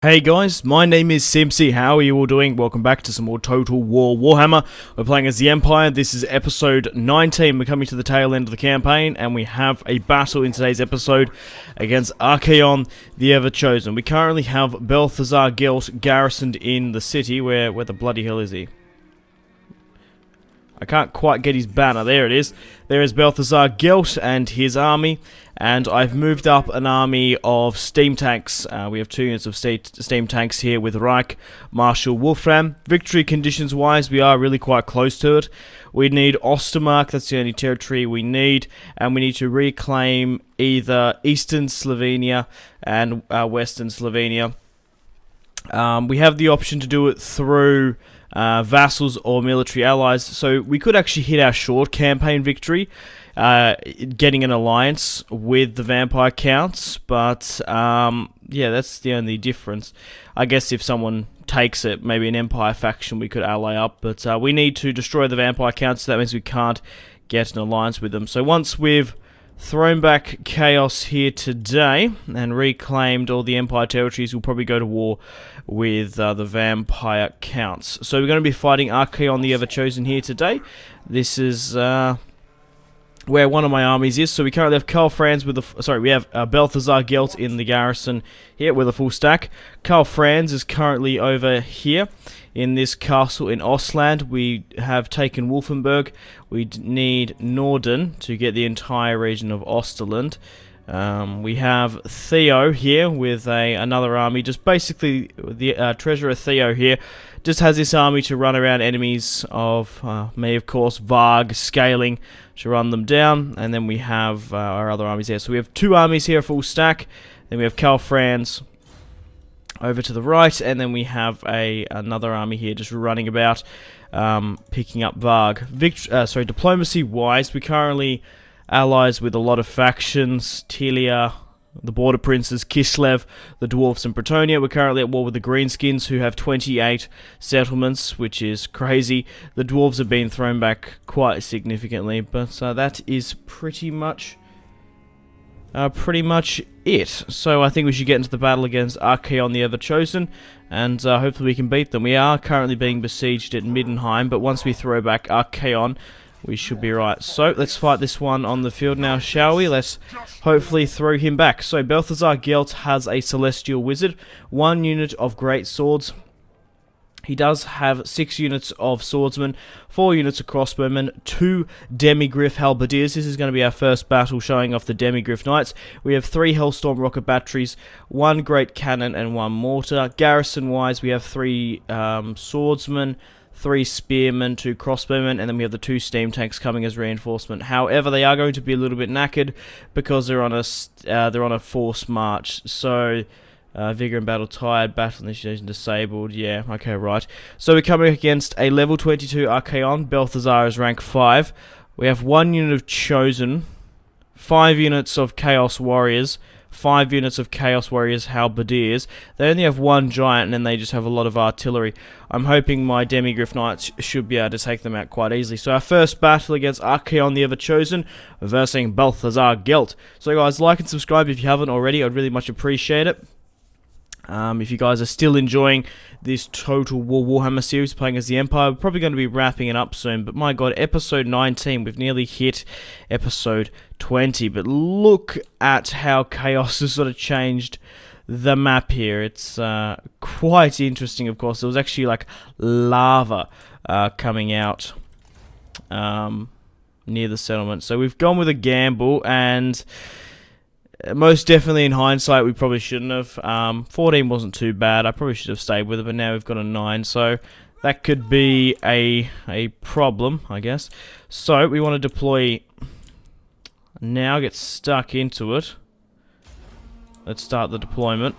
Hey guys, my name is Simpzy. How are you all doing? Welcome back to some more Total War Warhammer. We're playing as the Empire. This is episode 19. We're coming to the tail end of the campaign, and we have a battle in today's episode against Archaon The Everchosen. We currently have Balthazar Gelt garrisoned in the city. Where the bloody hell is he? I can't quite get his banner. There it is. There is Balthazar Gelt and his army. And I've moved up an army of steam tanks. We have 2 units of steam tanks here with Reich, Marshal Wolfram. Victory conditions wise, we are really quite close to it. We need Ostermark, that's the only territory we need. And we need to reclaim either Eastern Slovenia and Western Slovenia. We have the option to do it through vassals or military allies, so we could actually hit our short campaign victory, getting an alliance with the vampire counts, but yeah, that's the only difference. I guess if someone takes it, maybe an empire faction, we could ally up, but we need to destroy the vampire counts, so that means we can't get an alliance with them. So once we've thrown back chaos here today and reclaimed all the empire territories, we'll probably go to war with the vampire counts. So we're going to be fighting Archaon The Everchosen here today. This is where one of my armies is. So we currently have Karl Franz with we have Balthazar Gelt in the garrison here with a full stack. Karl Franz is currently over here in this castle in Ostland. We have taken Wolfenburg. We need Norden to get the entire region of Osterland. We have Theo here with another army. Just basically, the Treasurer Theo here just has this army to run around enemies of me, of course, Varg, Scaling, to run them down. And then we have our other armies here. So we have 2 armies here, full stack. Then we have Karl Franz over to the right, and then we have another army here just running about, picking up Varg. Diplomacy-wise, we currently allies with a lot of factions: Telia, the Border Princes, Kislev, the Dwarfs, and Bretonnia. We're currently at war with the Greenskins, who have 28 settlements, which is crazy. The Dwarves have been thrown back quite significantly, but that is pretty much it. So I think we should get into the battle against Archaon The Everchosen, and hopefully we can beat them. We are currently being besieged at Middenheim, but once we throw back Archaon, we should be right. So let's fight this one on the field now, shall we? Let's hopefully throw him back. So Balthazar Gelt has a Celestial Wizard, 1 unit of Great Swords. He does have 6 units of Swordsmen, 4 units of Crossbowmen, 2 Demigryph Halberdiers. This is going to be our first battle showing off the Demigryph Knights. We have 3 Hellstorm Rocket Batteries, 1 Great Cannon, and 1 Mortar. Garrison-wise, we have 3 Swordsmen, 3 Spearmen, 2 Crossbowmen, and then we have the 2 Steam Tanks coming as reinforcement. However, they are going to be a little bit knackered because they're on a forced march. So Vigor and Battle tired, Battle Initiation disabled. Yeah, okay, right. So we're coming against a level 22 Archaon. Balthazar is rank 5. We have 1 unit of Chosen, 5 units of Chaos Warriors, 5 units of Chaos Warriors Halberdiers. They only have 1 giant, and then they just have a lot of artillery. I'm hoping my Demigryph Knights should be able to take them out quite easily. So our first battle against Archaon The Everchosen versus Balthazar Gelt. So guys, like and subscribe if you haven't already. I'd really much appreciate it. If you guys are still enjoying this Total War Warhammer series, playing as the Empire, we're probably going to be wrapping it up soon. But my god, episode 19, we've nearly hit episode 20. But look at how Chaos has sort of changed the map here. It's quite interesting, of course. There was actually like lava coming out near the settlement. So we've gone with a gamble, and most definitely in hindsight we probably shouldn't have. 14 wasn't too bad. I probably should have stayed with it, but now we've got a 9, so that could be a problem, I guess. So we want to deploy now, get stuck into it. Let's start the deployment.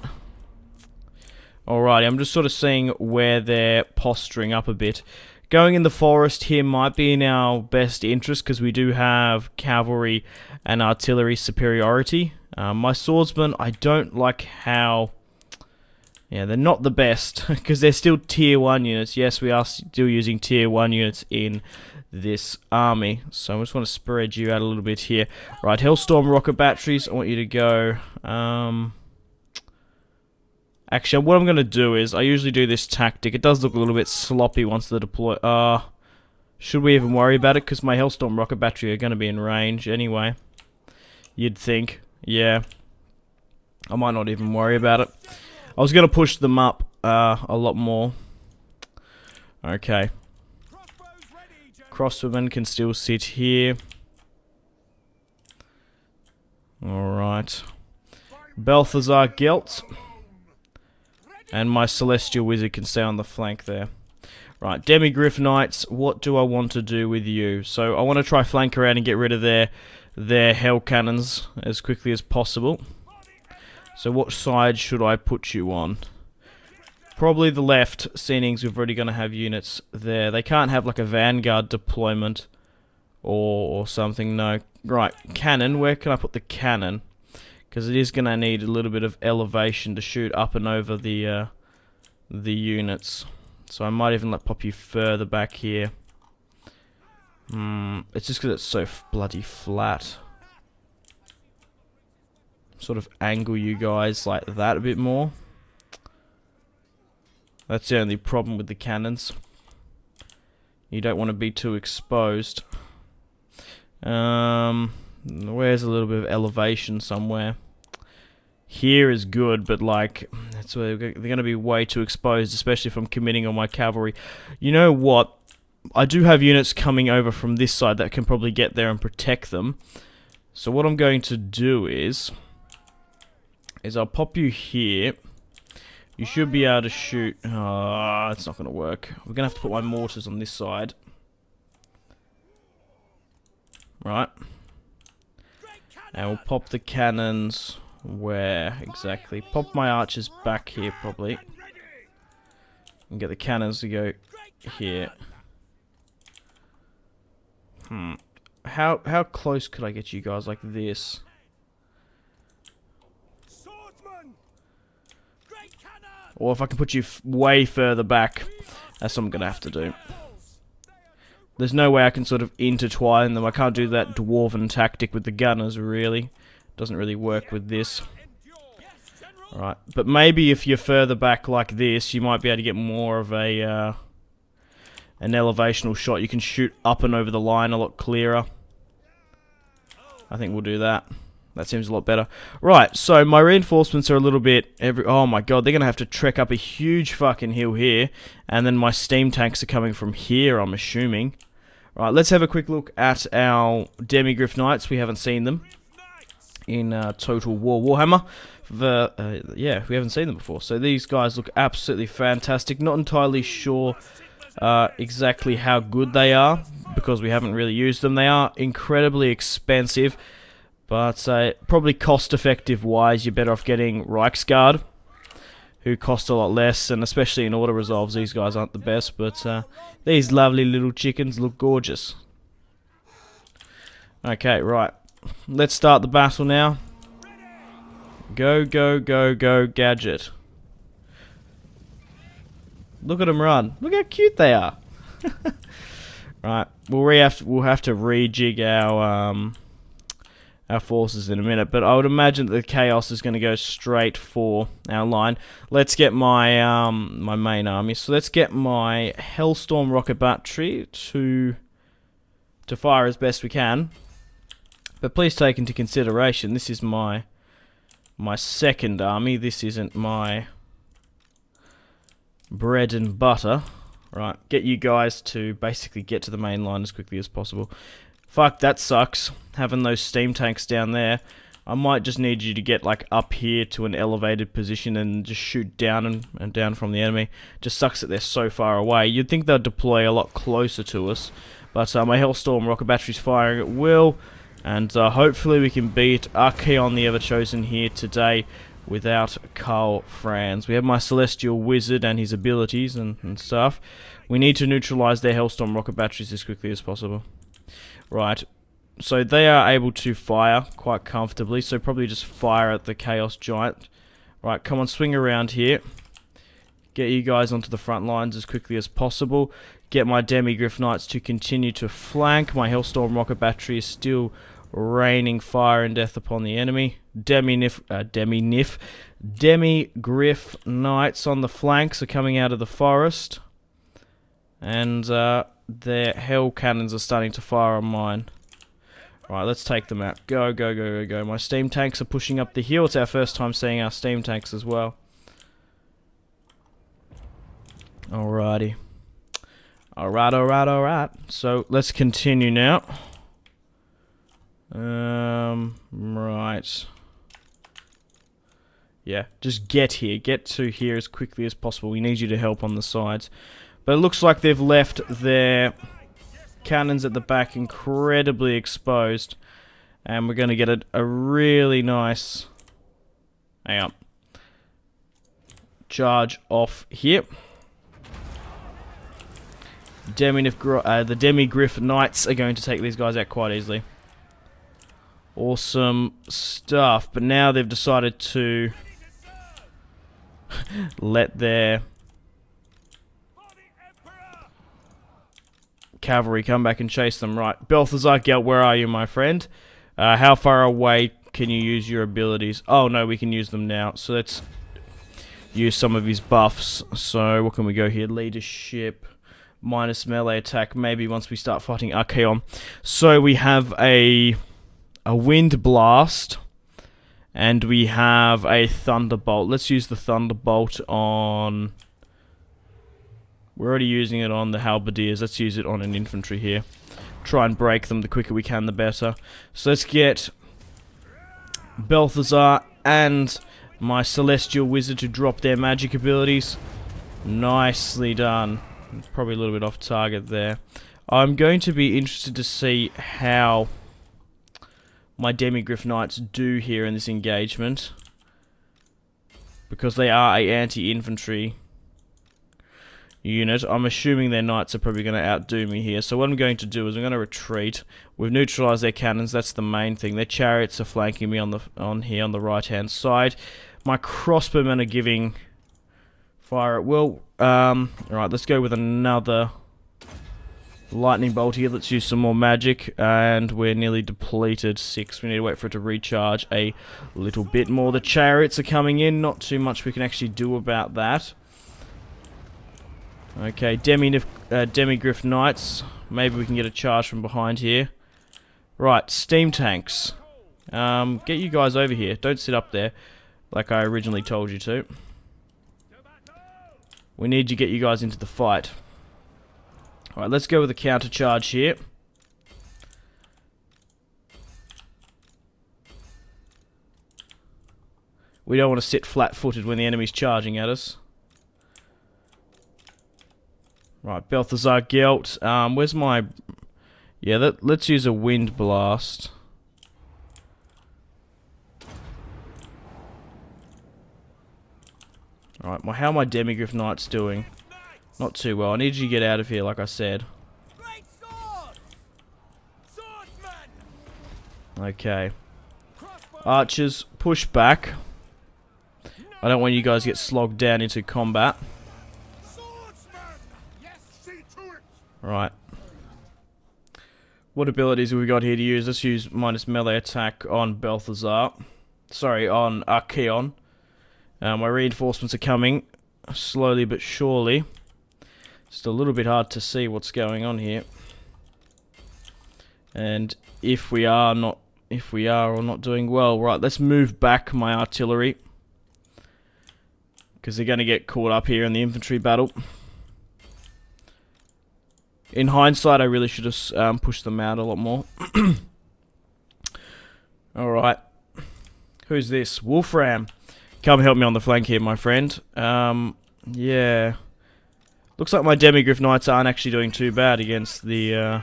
Alrighty, I'm just sort of seeing where they're posturing up a bit. Going in the forest here might be in our best interest because we do have cavalry and artillery superiority. My swordsmen, I don't like how... Yeah, they're not the best because they're still tier 1 units. Yes, we are still using tier 1 units in this army. So I just want to spread you out a little bit here. Right, Hellstorm rocket batteries. I want you to go Actually, what I'm going to do is, I usually do this tactic. It does look a little bit sloppy once the deploy... should we even worry about it? Because my Hellstorm rocket battery are going to be in range anyway. You'd think. Yeah. I might not even worry about it. I was going to push them up a lot more. Okay. Crossbowmen can still sit here. Alright. Balthazar Gelt. And my Celestial Wizard can stay on the flank there. Right, Demigryph Knights, what do I want to do with you? So I want to try flank around and get rid of their Hell Cannons as quickly as possible. So what side should I put you on? Probably the left, seeing we've already going to have units there. They can't have like a Vanguard deployment or something, no. Right, cannon, where can I put the cannon? Because it is going to need a little bit of elevation to shoot up and over the units. So I might even pop you further back here. It's just because it's so bloody flat. Sort of angle you guys like that a bit more. That's the only problem with the cannons. You don't want to be too exposed. Where's a little bit of elevation somewhere? Here is good, but like, that's where they're going to be way too exposed, especially if I'm committing on my cavalry. You know what? I do have units coming over from this side that can probably get there and protect them. So what I'm going to do is I'll pop you here. You should be able to shoot. It's not going to work. We're going to have to put my mortars on this side. Right. And we'll pop the cannons. Where exactly? Pop my archers back here, probably. And get the cannons to go here. How close could I get you guys like this? Or if I can put you way further back, that's what I'm going to have to do. There's no way I can sort of intertwine them. I can't do that dwarven tactic with the gunners, really. Doesn't really work with this. Alright, but maybe if you're further back like this, you might be able to get more of a an elevational shot. You can shoot up and over the line a lot clearer. I think we'll do that. That seems a lot better. Right, so my reinforcements are a little bit... oh my god, they're going to have to trek up a huge fucking hill here. And then my steam tanks are coming from here, I'm assuming. Right, let's have a quick look at our Demigryph Knights. We haven't seen them in Total War Warhammer. Yeah, we haven't seen them before. So these guys look absolutely fantastic. Not entirely sure exactly how good they are, because we haven't really used them. They are incredibly expensive, but probably cost-effective wise, you're better off getting Reichsguard, who cost a lot less, and especially in auto resolves, these guys aren't the best, but these lovely little chickens look gorgeous. Okay, right. Let's start the battle now. Go, go, go, go, Gadget. Look at them run. Look how cute they are. Right, we'll have to rejig our forces in a minute, but I would imagine that the Chaos is going to go straight for our line. Let's get my my main army. So let's get my Hellstorm rocket battery to fire as best we can. But please take into consideration, this is my second army. This isn't my bread and butter. Right, get you guys to basically get to the main line as quickly as possible. Fuck, that sucks, having those steam tanks down there. I might just need you to get like up here to an elevated position and just shoot down and down from the enemy. Just sucks that they're so far away. You'd think they'd deploy a lot closer to us, but my Hellstorm rocket battery's firing at will. And hopefully we can beat Archaon The Everchosen here today without Karl Franz. We have my Celestial Wizard and his abilities and stuff. We need to neutralize their Hellstorm rocket batteries as quickly as possible. Right, so they are able to fire quite comfortably, so probably just fire at the Chaos Giant. Right, come on, swing around here. Get you guys onto the front lines as quickly as possible. Get my Demigryph Knights to continue to flank. My Hellstorm rocket battery is still raining fire and death upon the enemy. Demi-Nif Demi-Griff Knights on the flanks are coming out of the forest. And their hell cannons are starting to fire on mine. Right, let's take them out. Go, go, go, go, go. My steam tanks are pushing up the hill. It's our first time seeing our steam tanks as well. Alrighty. Alright, alright, alright. So, let's continue now. Right. Yeah, just get here. Get to here as quickly as possible. We need you to help on the sides. But it looks like they've left their cannons at the back incredibly exposed. And we're going to get a really nice... Hang on. Charge off here. The Demi-Griff Knights are going to take these guys out quite easily. Awesome stuff. But now they've decided to let their cavalry come back and chase them. Right, Balthazar Gelt, where are you, my friend? How far away can you use your abilities? Oh no, we can use them now. So let's use some of his buffs. So what can we go here? Leadership, minus melee attack. Maybe once we start fighting Archaon. So we have a wind blast. And we have a thunderbolt. Let's use the thunderbolt on... We're already using it on the halberdiers. Let's use it on an infantry here. Try and break them. The quicker we can, the better. So let's get Balthazar and my Celestial Wizard to drop their magic abilities. Nicely done. Probably a little bit off target there. I'm going to be interested to see how my Demi-Griff Knights do here in this engagement, because they are a anti-infantry unit. I'm assuming their knights are probably going to outdo me here, so what I'm going to do is I'm going to retreat. We've neutralized their cannons, that's the main thing. Their chariots are flanking me on the right hand side. My crossbowmen are giving fire at will. Alright, let's go with another lightning bolt here. Let's use some more magic, and we're nearly depleted. 6. We need to wait for it to recharge a little bit more. The chariots are coming in. Not too much we can actually do about that. Okay, Demi-Griff Knights. Maybe we can get a charge from behind here. Right, steam tanks. Get you guys over here. Don't sit up there like I originally told you to. We need to get you guys into the fight. Alright, let's go with a counter charge here. We don't want to sit flat-footed when the enemy's charging at us. Right, Balthazar Gelt. Where's my... Yeah, let's use a wind blast. Alright, how are my Demi-Griff Knights doing? Not too well. I need you to get out of here, like I said. Okay. Archers, push back. I don't want you guys to get slogged down into combat. Right. What abilities have we got here to use? Let's use minus melee attack on Balthazar. Sorry, on Archaon. My reinforcements are coming. Slowly but surely. Just a little bit hard to see what's going on here. And if we are or not doing well. Right, let's move back my artillery, because they're going to get caught up here in the infantry battle. In hindsight, I really should have pushed them out a lot more. Alright. Who's this? Wolfram. Come help me on the flank here, my friend. Yeah. Looks like my Demi-Griff Knights aren't actually doing too bad against the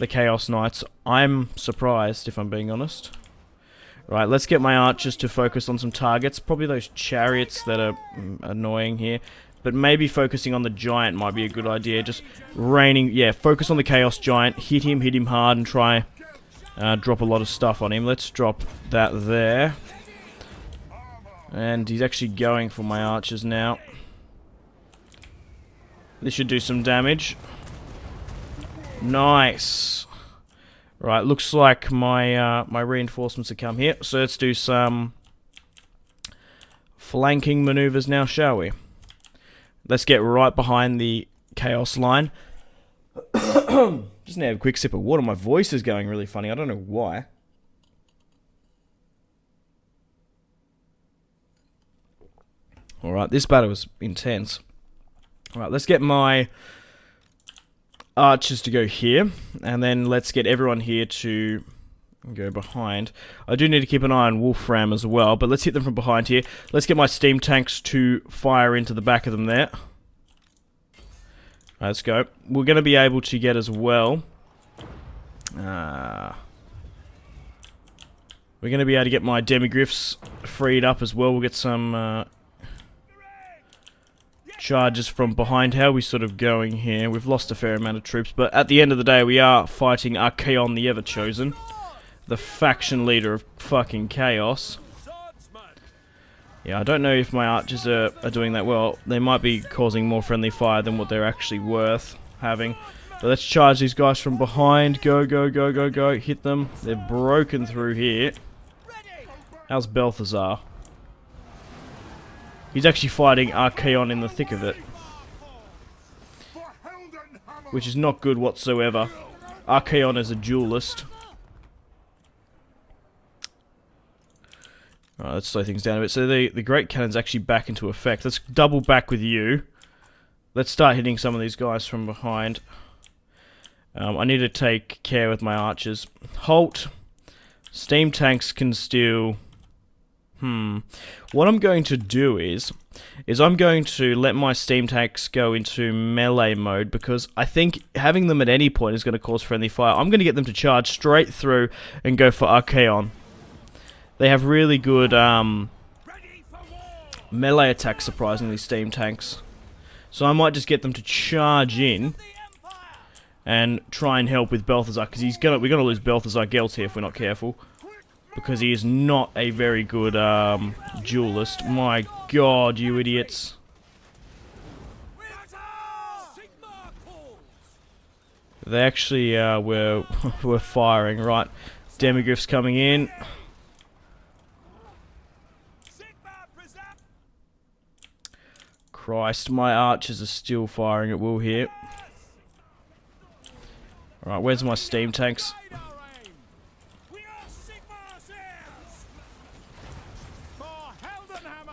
Chaos Knights. I'm surprised, if I'm being honest. Right, let's get my archers to focus on some targets. Probably those chariots that are annoying here. But maybe focusing on the giant might be a good idea. Just raining... Yeah, focus on the Chaos Giant. Hit him hard, and try drop a lot of stuff on him. Let's drop that there. And he's actually going for my archers now. This should do some damage. Nice. Right, looks like my my reinforcements have come here. So let's do some flanking maneuvers now, shall we? Let's get right behind the Chaos line. Just need to have a quick sip of water. My voice is going really funny. I don't know why. Alright, this battle was intense. Alright, let's get my archers to go here. And then let's get everyone here to go behind. I do need to keep an eye on Wolfram as well, but let's hit them from behind here. Let's get my steam tanks to fire into the back of them there. Right, let's go. We're going to be able to get as well. We're going to be able to get my demigriffs freed up as well. We'll get some charges from behind. How are we sort of going here? We've lost a fair amount of troops, but at the end of the day, we are fighting Archaon The Everchosen, the faction leader of fucking Chaos. Yeah, I don't know if my archers are doing that well. They might be causing more friendly fire than what they're actually worth having. But let's charge these guys from behind. Go, go, go, go, go. Hit them. They're broken through here. How's Balthazar? He's actually fighting Archaon in the thick of it, which is not good whatsoever. Archaon is a duelist. Alright, let's slow things down a bit. So the Great Cannon's actually back into effect. Let's double back with you. Let's start hitting some of these guys from behind. I need to take care with my archers. Halt. Steam tanks can still... What I'm going to do is I'm going to let my steam tanks go into melee mode, because I think having them at any point is going to cause friendly fire. I'm going to get them to charge straight through and go for Archaon. They have really good melee attacks, surprisingly, steam tanks. So I might just get them to charge in and try and help with Balthazar, because we're gonna lose Balthazar Gelt here if we're not careful. Because he is not a very good duelist. My god, you idiots. They actually were firing, right? Demigriff's coming in. Christ, my archers are still firing at will here. Alright, where's my steam tanks?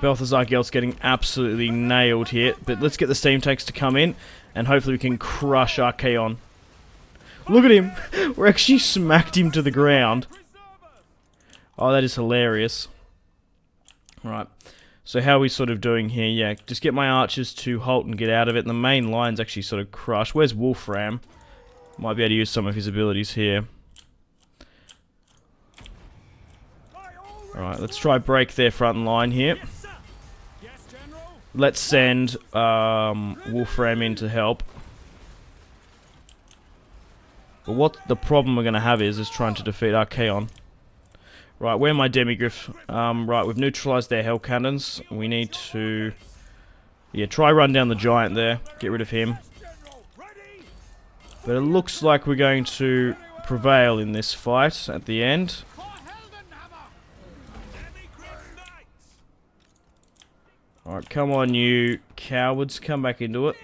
Balthazar Gelt's getting absolutely nailed here, but let's get the steam tanks to come in, and hopefully we can crush Archaon. Look at him! We're actually smacked him to the ground. Oh, that is hilarious. Right, so how are we sort of doing here? Yeah, just get my archers to halt and get out of it, and the main line's actually sort of crushed. Where's Wolfram? Might be able to use some of his abilities here. Alright, let's try break their front line here. Let's send Wolfram in to help. But what the problem we're going to have is trying to defeat Archaon. Right, where are my demigriff? Right, we've neutralized their hell cannons. We need to... yeah, try run down the giant there. Get rid of him. But it looks like we're going to prevail in this fight at the end. Alright, come on you cowards, come back into it.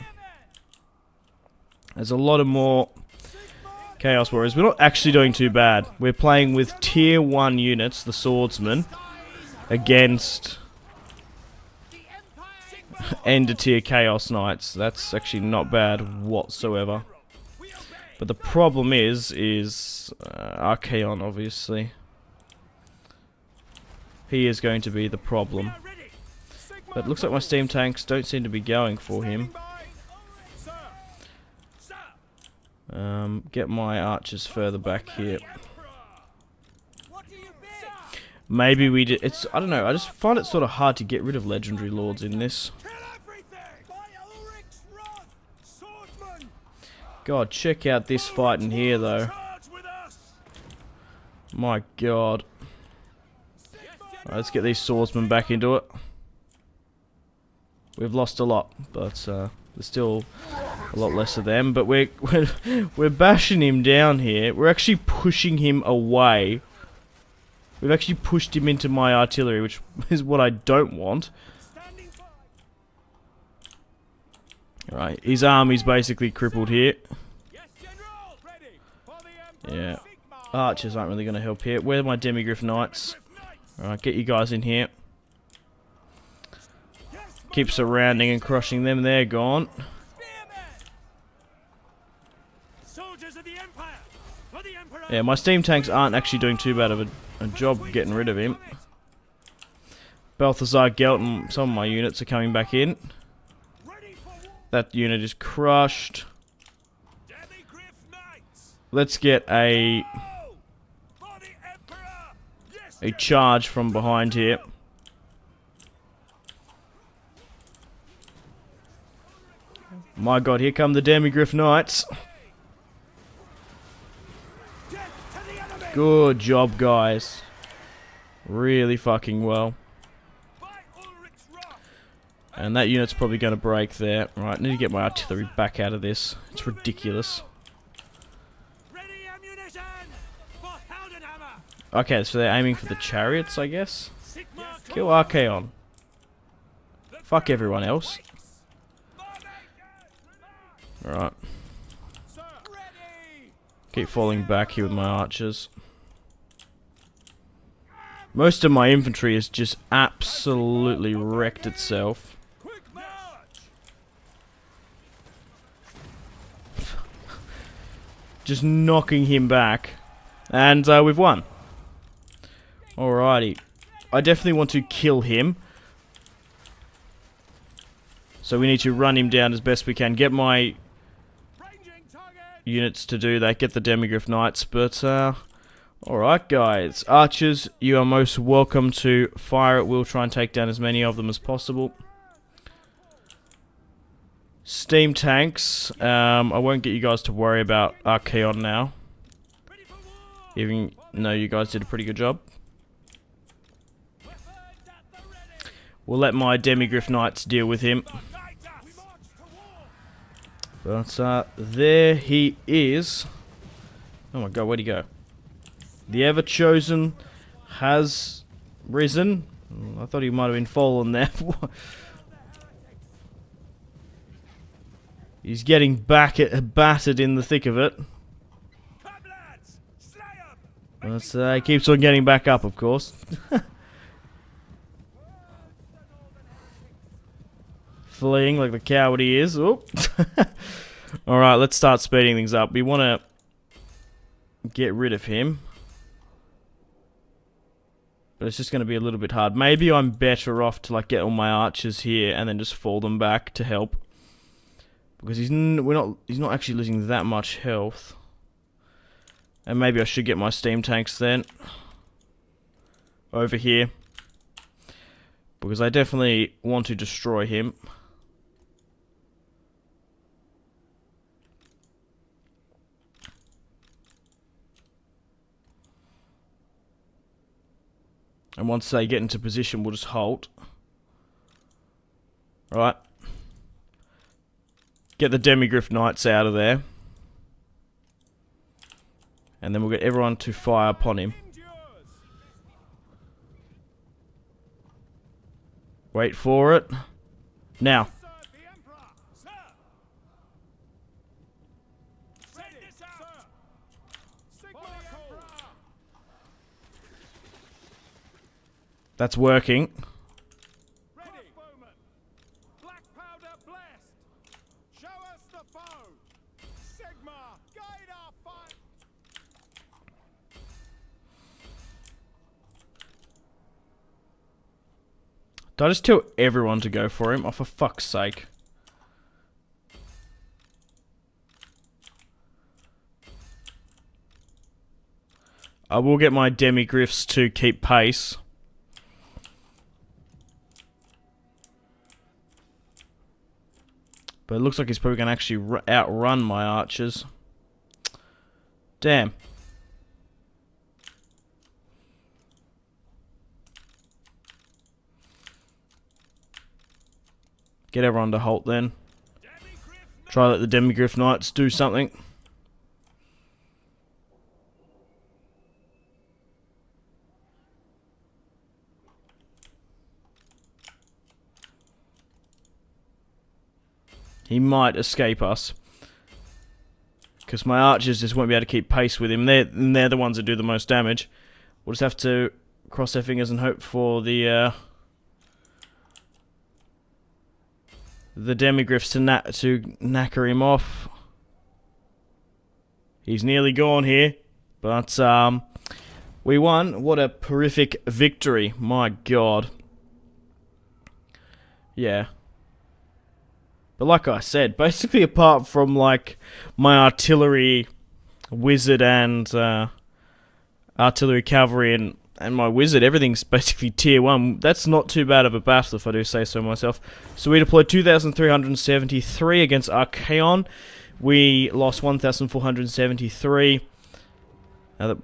There's a lot of more Chaos Warriors. We're not actually doing too bad. We're playing with tier 1 units, the swordsmen, against Ender tier Chaos Knights. That's actually not bad whatsoever. But the problem is Archaon, obviously. He is going to be the problem. But it looks like my steam tanks don't seem to be going for him. Get my archers further back here. Maybe we did. I don't know. I just find it sort of hard to get rid of legendary lords in this. God, check out this fight in here, though. My God. Right, let's get these swordsmen back into it. We've lost a lot, but there's still a lot less of them. But we're bashing him down here. We're actually pushing him away. We've actually pushed him into my artillery, which is what I don't want. Right, his army's basically crippled here. Yeah. Archers aren't really going to help here. Where are my Demigryph Knights? Alright, get you guys in here. Keep surrounding and crushing them. They're gone. Yeah, my steam tanks aren't actually doing too bad of a job getting rid of him. Balthazar Gelt and some of my units are coming back in. That unit is crushed. Let's get a charge from behind here. My god, here come the Demigryph Knights. Good job, guys. Really fucking well. And that unit's probably going to break there. Right, need to get my artillery back out of this. It's ridiculous. Okay, so they're aiming for the chariots, I guess. Kill Archaon. Fuck everyone else. Alright. Keep falling back here with my archers. Most of my infantry has just absolutely wrecked itself. Just knocking him back. And we've won. Alrighty. I definitely want to kill him. So we need to run him down as best we can. Get my units to do that. Get the Demigryph Knights. But, alright guys. Archers, you are most welcome to fire it. We'll try and take down as many of them as possible. Steam tanks. I won't get you guys to worry about Archaon now. Even though you guys did a pretty good job. We'll let my Demigryph Knights deal with him. But, there he is. Oh my god, where'd he go? The Everchosen has risen. I thought he might have been fallen there. He's getting battered in the thick of it. But, he keeps on getting back up, of course. Fleeing like the coward he is. Alright, let's start speeding things up. We want to get rid of him. But it's just going to be a little bit hard. Maybe I'm better off to like get all my archers here and then just fall them back to help. Because he's not actually losing that much health. And maybe I should get my steam tanks then. Over here. Because I definitely want to destroy him. And once they get into position, we'll just halt. Right. Get the Demigryph Knights out of there. And then we'll get everyone to fire upon him. Wait for it. Now. That's working. Did I just tell everyone to go for him? Oh, for fuck's sake. I will get my Demigryphs to keep pace. But it looks like he's probably going to actually outrun my archers. Damn. Get everyone to halt then. Try to let the Demigryph Knights do something. He might escape us. Because my archers just won't be able to keep pace with him. They're the ones that do the most damage. We'll just have to cross our fingers and hope for the demigryphs to knacker him off. He's nearly gone here. But, we won. What a horrific victory. My god. Yeah. But like I said, basically apart from, like, my artillery wizard and, artillery cavalry and my wizard, everything's basically tier 1. That's not too bad of a battle, if I do say so myself. So we deployed 2,373 against Archaon. We lost 1,473.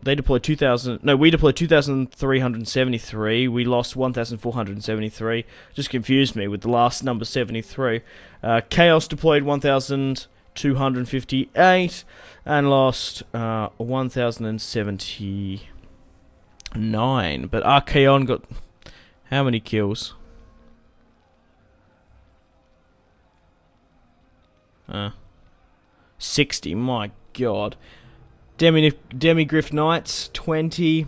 They deployed 2,000... No, we deployed 2,373. We lost 1,473. Just confused me with the last number, 73. Chaos deployed 1,258 and lost 1,079. But Archaon got... How many kills? 60, my god. Demigryph Knights, 20.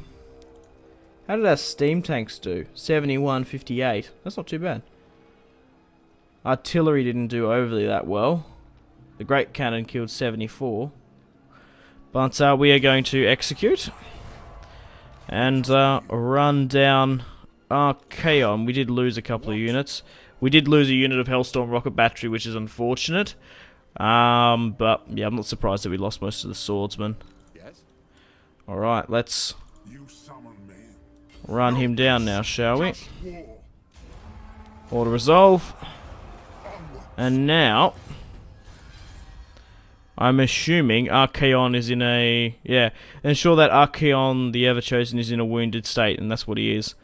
How did our steam tanks do? 71, 58. That's not too bad. Artillery didn't do overly that well. The Great Cannon killed 74. But we are going to execute. And run down Archaon. We did lose a couple of units. We did lose a unit of Hellstorm Rocket Battery, which is unfortunate. But yeah, I'm not surprised that we lost most of the swordsmen. Alright, let's run him down now, shall we? Auto resolve. And now, I'm assuming Archaon is in a... Yeah, ensure that Archaon the Everchosen is in a wounded state, and that's what he is.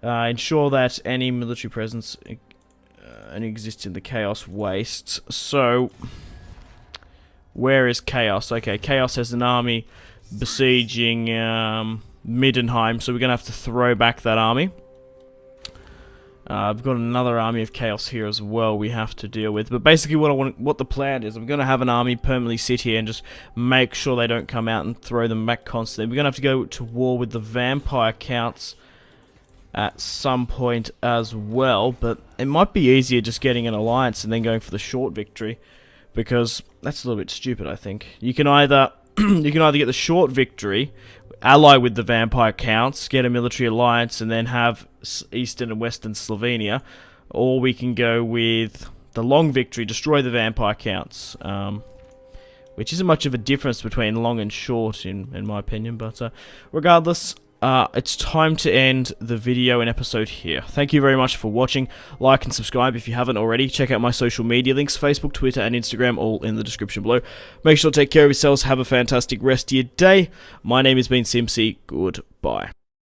Ensure that any military presence exists in the Chaos Wastes. So, where is Chaos? Okay, Chaos has an army besieging Middenheim, so we're going to have to throw back that army. I've got another army of Chaos here as well we have to deal with. But basically what the plan is, I'm going to have an army permanently sit here and just make sure they don't come out and throw them back constantly. We're going to have to go to war with the vampire counts at some point as well, but it might be easier just getting an alliance and then going for the short victory, because that's a little bit stupid, I think. You can either get the short victory, ally with the vampire counts, get a military alliance, and then have Eastern and Western Slovenia, or we can go with the long victory, destroy the vampire counts, which isn't much of a difference between long and short, in my opinion, but regardless, it's time to end the video and episode here. Thank you very much for watching. Like and subscribe if you haven't already. Check out my social media links, Facebook, Twitter, and Instagram, all in the description below. Make sure to take care of yourselves. Have a fantastic rest of your day. My name has been Simpzy. Goodbye.